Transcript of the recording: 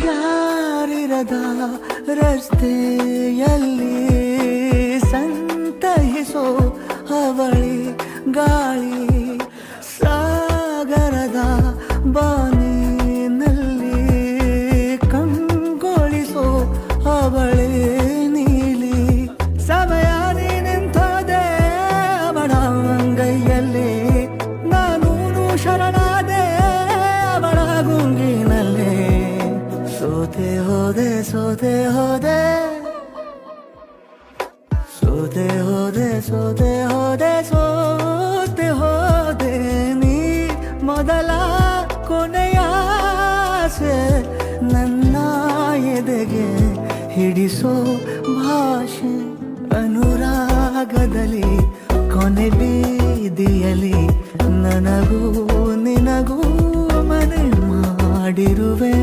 ಯಾರಿರದ ರಸ್ತೆಯಲ್ಲಿ ಸಂತಹಿಸೋ ಅವಳಿ ಗಾಳಿ, ಸಾಗರದ ಬಾನಿನಲ್ಲಿ ಕಂಗೊಳಿಸೋ ಅವಳೆ ನೀಲಿ. ಸಮಯ ನಿಂತೋದೆ ಅವಳ ಅಂಗೈಯಲ್ಲಿ, ನಾನು ಶರಣಾದೆ ಅವಳ ಗುಂಗಿನಲ್ಲಿ. ಸೋತೆ ಹೋದೆ ಸೋತೆ ಹೋದೆ ಸೋತೆ ಹೋದೆ ಸೋತೆ ಹೋದೆ ಸೋತೆ ಹೋದೆ ನೀ ಮೊದಲ ಕೊನೆಯ ಆಸೆ ನನ್ನ ಎದೆಗೆ ಹಿಡಿಸೋ ಭಾಷೆ. ಅನುರಾಗದಲ್ಲಿ ಕೊನೆ ಬೀದಿಯಲ್ಲಿ ನನಗೂ ನಿನಗೂ ಮನೆ ಮಾಡಿರುವೆ.